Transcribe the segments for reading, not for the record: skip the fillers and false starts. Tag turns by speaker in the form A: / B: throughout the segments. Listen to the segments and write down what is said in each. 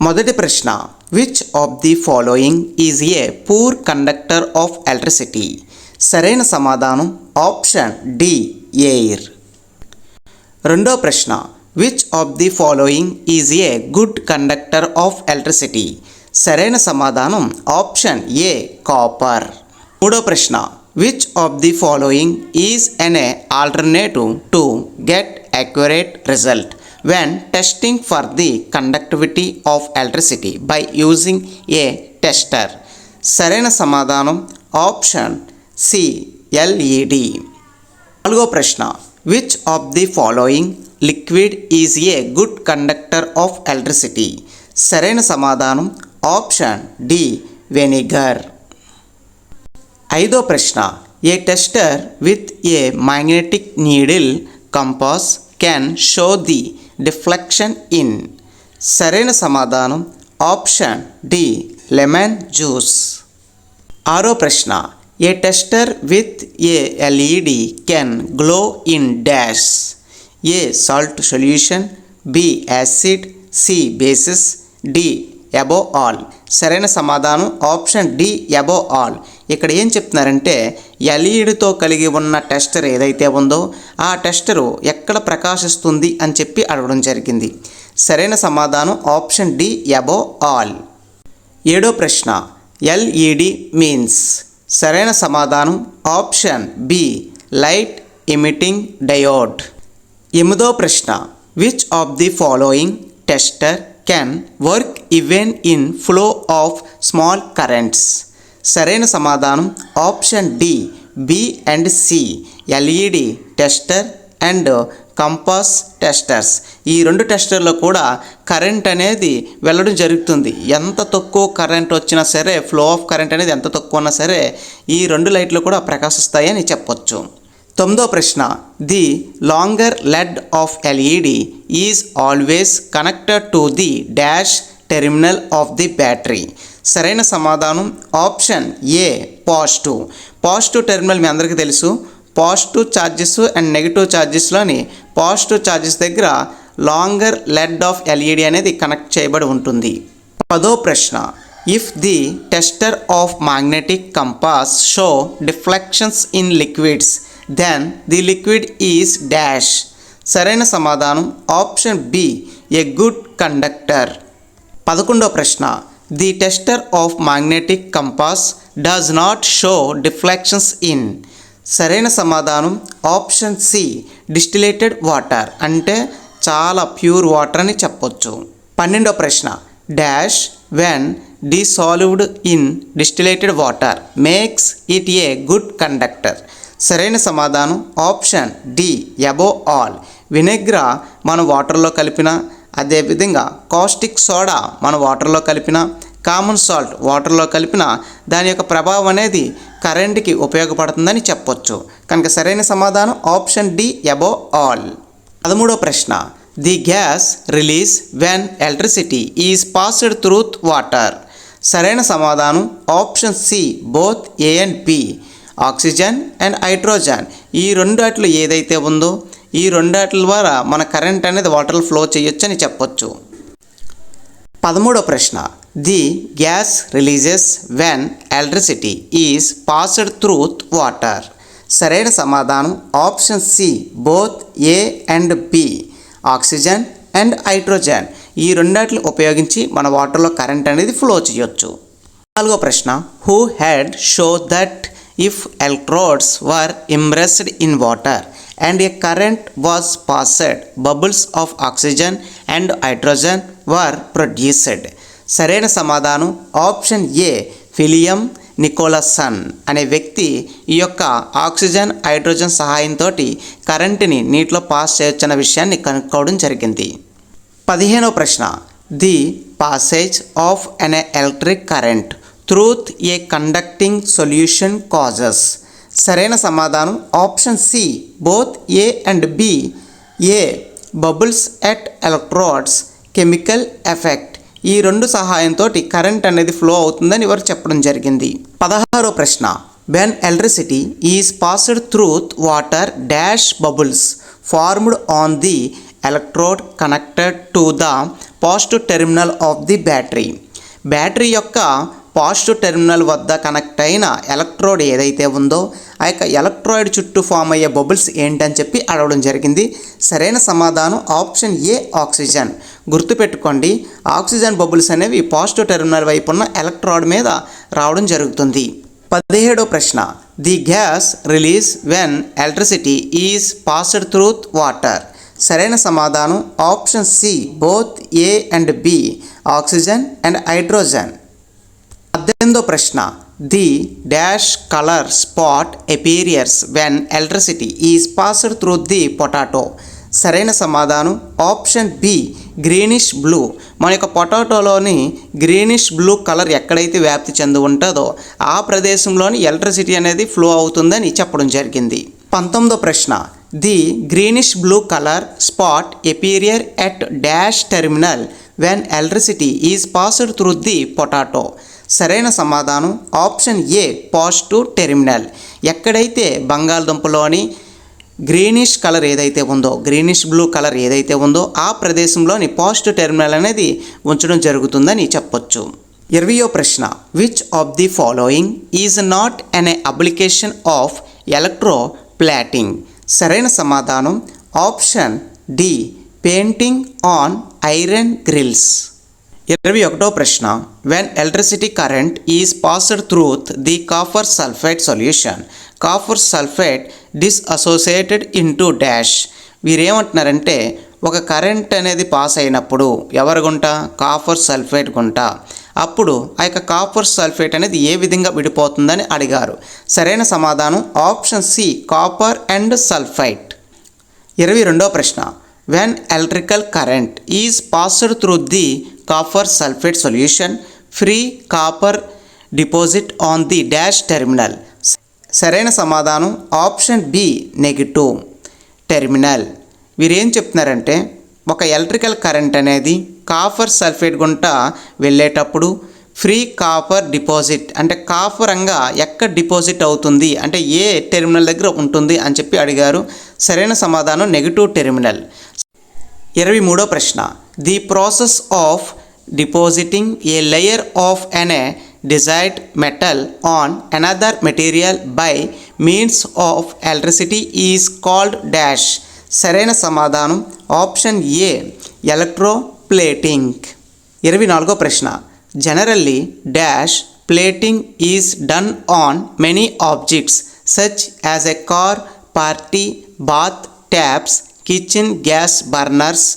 A: మొదటి ప్రశ్న, which of the following is a poor conductor of electricity? సరైన సమాధానం ఆప్షన్ డి ఎయిర్. రెండో ప్రశ్న, which of the following is a good conductor of electricity? సరైన సమాధానం ఆప్షన్ ఏ కాపర్. మూడో ప్రశ్న, which of the following is an alternative to get accurate result when testing for the conductivity of electricity by using a tester? సరైన సమాధానం option C LED. నాలుగో ప్రశ్న, which of the following liquid is a good conductor of electricity? సరైన సమాధానం option D vinegar. ఐదో ప్రశ్న, a tester with a magnetic needle compass can show the deflection in? సరైన సమాధానం ఆప్షన్ డి లెమన్ జ్యూస్. ఆరో ప్రశ్న, a tester with a LED can glow in dash? A salt solution, B acid, C bases, D above all. సరైన సమాధానం option D above all. ఇక్కడ ఏం చెప్తున్నారంటే ఎల్ఈడితో కలిగి ఉన్న టెస్టర్ ఏదైతే ఉందో ఆ టెస్టరు ఎక్కడ ప్రకాశిస్తుంది అని చెప్పి అడగడం జరిగింది. సరైన సమాధానం ఆప్షన్ డి అబోవ్ ఆల్. ఏడో ప్రశ్న, LED మీన్స్? సరైన సమాధానం option be light emitting diode. ఎనిమిదో ప్రశ్న, which of the following tester can work even in flow of small currents? సరైన సమాధానం option D B and C LED tester and compass testers. ఈ రెండు టెస్టర్లో కూడా కరెంట్ అనేది వెళ్ళడం జరుగుతుంది. ఎంత తక్కువ కరెంట్ వచ్చినా సరే, ఫ్లో ఆఫ్ కరెంట్ అనేది ఎంత తక్కువ ఉన్నా సరే ఈ రెండు లైట్లు కూడా ప్రకాశిస్తాయని చెప్పొచ్చు. తొమ్మిదో ప్రశ్న, the longer lead of LED is always connected to the dash terminal of the battery? సరైన సమాధానం option A positive. Positive terminal మీ అందరికీ తెలుసు. పాజిటివ్ ఛార్జెస్ అండ్ నెగిటివ్ ఛార్జెస్లోని పాజిటివ్ ఛార్జెస్ దగ్గర లాంగర్ లెడ్ ఆఫ్ LED అనేది కనెక్ట్ చేయబడి ఉంటుంది. పదో ప్రశ్న, if the tester of magnetic compass show deflections in liquids then the liquid is dash? సరైన సమాధానం option B A good conductor. 11వ ప్రశ్న, the tester of magnetic compass does not show deflections in? సరైన సమాధానం option C డిస్టిలేటెడ్ water, అంటే చాలా pure water అని చెప్పొచ్చు. 12వ ప్రశ్న, dash when dissolved in distilled water makes it a good conductor? సరైన సమాధానం option D above all. Vinegar మనం వాటర్లో కలిపిన, అదేవిధంగా కాస్టిక్ సోడా మనం వాటర్లో కలిపిన, కామన్ సాల్ట్ వాటర్లో కలిపిన దాని యొక్క ప్రభావం అనేది కరెంట్కి ఉపయోగపడుతుందని చెప్పొచ్చు. కనుక సరైన సమాధానం ఆప్షన్ డి అబోవ్ ఆల్. 13వ ప్రశ్న, the gas release when electricity is passed through water? సరైన సమాధానం option C both A and B, oxygen and hydrogen. ఈ రెండాట్లు ఏదైతే ఉందో ఈ రెండాట్ల ద్వారా మన కరెంట్ అనేది వాటర్ ఫ్లో చేయొచ్చు అని చెప్పొచ్చు. 13వ ప్రశ్న, the gas releases when electricity is passed through water? సరైన సమాధానం option C both A and B, oxygen and hydrogen. ఈ రెండాట్లు ఉపయోగించి మన వాటర్లో కరెంట్ అనేది ఫ్లో చేయొచ్చు. 4వ ప్రశ్న, who had show that if electrodes were immersed in water and a current was passed, bubbles of oxygen and hydrogen were produced? సరైన సమాధానం ఆప్షన్ ఏ విలియం నికోలసన్ అనే వ్యక్తి ఈ యొక్క ఆక్సిజన్ హైడ్రోజన్ సహాయంతో కరెంటుని నీటిలో పాస్ చేయొచ్చన్న విషయాన్ని కనుక్కోవడం జరిగింది. 15వ ప్రశ్న, the passage of an electric current through a conducting solution causes? సరైన సమాధానం option C both A and B. A bubbles at electrodes chemical effect. ఈ రెండు సహాయంతో కరెంట్ అనేది ఫ్లో అవుతుందని వారు చెప్పడం జరిగింది. 16వ ప్రశ్న, when electricity is passed through water dash bubbles formed on the electrode connected to the positive terminal of the battery. Battery యొక్క పాజిటివ్ టెర్మినల్ వద్ద కనెక్ట్ అయిన ఎలక్ట్రోడ్ ఏదైతే ఉందో ఆ యొక్క ఎలక్ట్రాయిడ్ చుట్టూ ఫామ్ అయ్యే బబుల్స్ ఏంటని చెప్పి అడగడం జరిగింది. సరైన సమాధానం ఆప్షన్ ఏ ఆక్సిజన్. గుర్తుపెట్టుకోండి, ఆక్సిజన్ బబుల్స్ అనేవి పాజిటివ్ టెర్మినల్ వైపు ఉన్న ఎలక్ట్రాయిడ్ మీద రావడం జరుగుతుంది. 17వ ప్రశ్న, the gas release when electricity is passed through water. సరైన సమాధానం option C both A and B, oxygen and hydrogen. 18వ ప్రశ్న, the dash colour spot appears when electricity is passed through the potato. సరైన సమాధానం ఆప్షన్ బి గ్రీనిష్ బ్లూ. మన యొక్క పొటాటోలోని greenish blue colour ఎక్కడైతే వ్యాప్తి చెంది ఉంటుందో ఆ ప్రదేశంలోని ఎలక్ట్రిసిటీ అనేది ఫ్లో అవుతుందని చెప్పడం జరిగింది. 19వ ప్రశ్న, the greenish blue colour spot appear at dash terminal when electricity is passed through the potato. సరైన సమాధానం ఆప్షన్ ఏ పాజిటివ్ టెర్మినల్. ఎక్కడైతే బంగాళదుంపలోని గ్రీనిష్ కలర్ ఏదైతే ఉందో, గ్రీనిష్ బ్లూ కలర్ ఏదైతే ఉందో ఆ ప్రదేశంలోని పాజిటివ్ టెర్మినల్ అనేది ఉంచడం జరుగుతుందని చెప్పొచ్చు. 20వ ప్రశ్న, which of the following is not an application of electroplating. సరైన సమాధానం option D painting on iron grills. 21వ ప్రశ్న, when electricity current is passed through the copper sulphate solution, copper sulphate dissociated into dash. వీరేమంటున్నారంటే ఒక current అనేది pass అయినప్పుడు ఎవరి గుంట, కాపర్ సల్ఫేట్ గుంట, అప్పుడు ఆ యొక్క కాపర్ సల్ఫేట్ అనేది ఏ విధంగా విడిపోతుందని అడిగారు. సరైన సమాధానం option C copper and sulphite. 22వ ప్రశ్న, when electrical current is passed through the copper sulphate solution free copper deposit on the dash terminal. సరైన సమాధానం ఆప్షన్ బి నెగిటివ్ టెర్మినల్. వీరేం చెప్తున్నారంటే ఒక ఎలక్ట్రికల్ కరెంట్ అనేది కాపర్ సల్ఫేట్ గుంట వెళ్ళేటప్పుడు ఫ్రీ కాపర్ డిపాజిట్ అంటే కాపరంగా ఎక్కడ డిపాజిట్ అవుతుంది అంటే ఏ టెర్మినల్ దగ్గర ఉంటుంది అని చెప్పి అడిగారు. సరైన సమాధానం నెగిటివ్ టెర్మినల్. 23వ ప్రశ్న, the process of depositing a layer of an desired metal on another material by means of electricity is called dash. సరైన సమాధానం ఆప్షన్ ఏ ఎలక్ట్రోప్లేటింగ్. 24వ ప్రశ్న, generally dash plating is done on many objects such as a car, party, bath, taps, kitchen gas burners,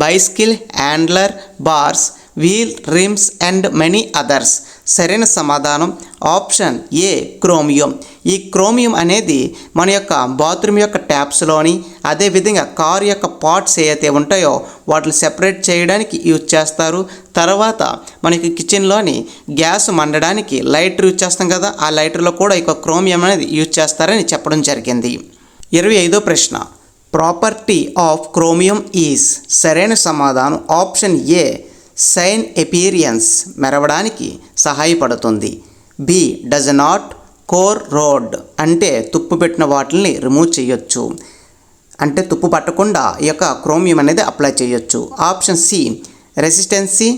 A: bicycle handler, bars, wheel rims and many others. సరైన సమాధానం option A chromium. ఈ chromium అనేది మన యొక్క bathroom యొక్క ట్యాప్స్లోని అదేవిధంగా car యొక్క parts ఏవైతే ఉంటాయో వాటిని సెపరేట్ చేయడానికి యూజ్ చేస్తారు. తర్వాత మనకి కిచెన్లోని గ్యాస్ మండడానికి లైటర్ యూజ్ చేస్తాం కదా, ఆ లైటర్లో కూడా ఈ క్రోమియం అనేది యూజ్ చేస్తారని చెప్పడం జరిగింది. 25వ ప్రశ్న, ప్రాపర్టీ ఆఫ్ క్రోమియం ఈజ్. సరైన సమాధానం ఆప్షన్ ఏ సైన్ ఎపీరియన్స్ మెరవడానికి సహాయపడుతుంది. B does not corrode అంటే తుప్పు పెట్టిన వాటిని రిమూవ్ చేయొచ్చు అంటే తుప్పు పట్టకుండా ఈ యొక్క క్రోమియం అనేది అప్లై చేయొచ్చు. ఆప్షన్ సి రెసిస్టెన్సీ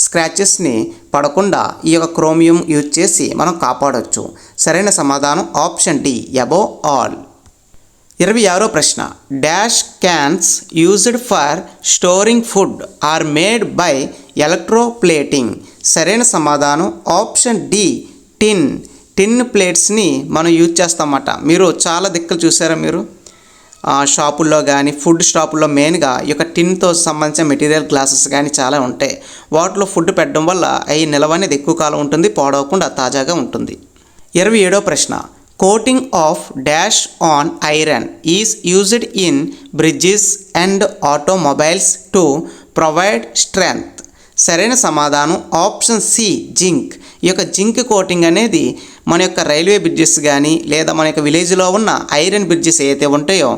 A: స్క్రాచెస్ని పడకుండా ఈ యొక్క క్రోమియం యూజ్ చేసి మనం కాపాడవచ్చు. సరైన సమాధానం ఆప్షన్ డి అబోవ్ ఆల్. 26వ ప్రశ్న, dash cans used for storing food are made by electroplating. సరైన సమాధానం ఆప్షన్ డి టిన్ ప్లేట్స్ని మనం యూజ్ చేస్తామన్నమాట. మీరు చాలా దిక్కులు చూసారా, మీరు షాపుల్లో కానీ ఫుడ్ షాపుల్లో మెయిన్గా ఈ యొక్క టిన్తో సంబంధించిన మెటీరియల్ గ్లాసెస్ కానీ చాలా ఉంటాయి. వాటిలో ఫుడ్ పెట్టడం వల్ల అవి నిల్వ అనేది ఎక్కువ కాలం ఉంటుంది, పాడవకుండా తాజాగా ఉంటుంది. 27వ ప్రశ్న, coating of dash on iron is used in bridges and automobiles to provide strength. సరైన సమాధానం ఆప్షన్ సి జింక్. ఈ యొక్క జింక్ కోటింగ్ అనేది మన యొక్క రైల్వే బ్రిడ్జెస్ కానీ లేదా మన యొక్క విలేజ్లో ఉన్న ఐరన్ బ్రిడ్జెస్ ఏవైతే ఉంటాయో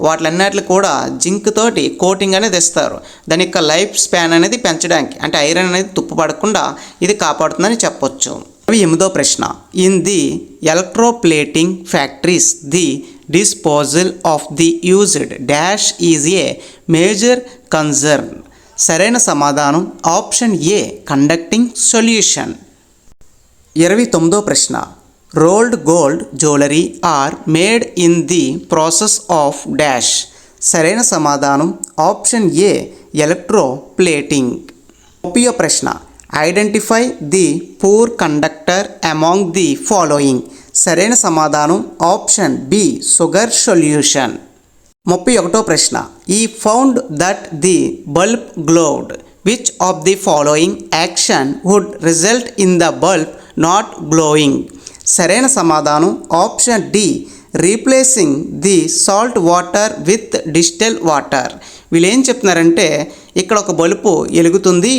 A: వాటిలన్నిటిని కూడా జింక్ తోటి కోటింగ్ అనేది ఇస్తారు. దాని యొక్క లైఫ్ స్పాన్ అనేది పెంచడానికి అంటే ఐరన్ అనేది తుప్పు పడకుండా ఇది కాపాడుతుందని చెప్పొచ్చు. 28వ ప్రశ్న in the electroplating factories the disposal of the used dash is a major concern. సరైన సమాధానం ఆప్షన్ ఏ కండక్టింగ్ సొల్యూషన్. 29వ ప్రశ్న rolled gold jewellery are made in the process of dash. సరైన సమాధానం ఆప్షన్ ఏ ఎలక్ట్రోప్లేటింగ్. 30వ ప్రశ్న identify the poor conductor among the following. సరైన సమాధానం ఆప్షన్ బి షుగర్ సొల్యూషన్. 31వ ప్రశ్న he found that the bulb glowed. Which of the following action would result in the bulb not glowing. సరైన సమాధానం option D replacing the salt water with distill water. వీళ్ళు ఏం చెప్తున్నారంటే ఇక్కడ ఒక bulb వెలుగుతుంది,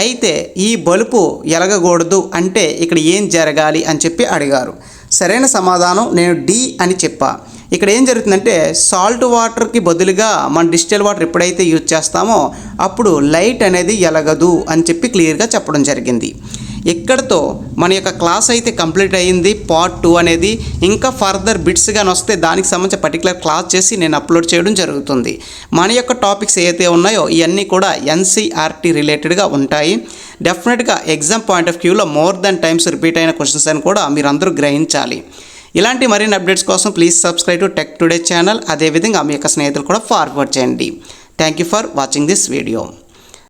A: అయితే ఈ బల్బు ఎలగకూడదు అంటే ఇక్కడ ఏం జరగాలి అని చెప్పి అడిగారు. సరైన సమాధానం నేను డి అని చెప్పా. ఇక్కడ ఏం జరుగుతుందంటే సాల్ట్ వాటర్కి బదులుగా మన డిస్టిల్ వాటర్ ఎప్పుడైతే యూజ్ చేస్తామో అప్పుడు లైట్ అనేది ఎలగదు అని చెప్పి క్లియర్గా చెప్పడం జరిగింది. ఇక్కడతో మన యొక్క క్లాస్ అయితే కంప్లీట్ అయ్యింది. పార్ట్ 2 అనేది ఇంకా ఫర్దర్ బిట్స్గా వస్తే దానికి సంబంధించిన పర్టికులర్ క్లాస్ చేసి నేను అప్లోడ్ చేయడం జరుగుతుంది. మన యొక్క టాపిక్స్ ఏవైతే ఉన్నాయో ఇవన్నీ కూడా ఎన్సీఆర్టీ రిలేటెడ్గా ఉంటాయి. డెఫినెట్గా ఎగ్జామ్ పాయింట్ ఆఫ్ వ్యూలో మోర్ దెన్ టైమ్స్ రిపీట్ అయిన క్వశ్చన్స్ అని కూడా మీరు అందరూ గ్రహించాలి. ఇలాంటి మరిన్ని అప్డేట్స్ కోసం please subscribe to tech today channel. అదేవిధంగా మీ యొక్క స్నేహితులు కూడా ఫార్వర్డ్ చేయండి. Thank you for watching this video.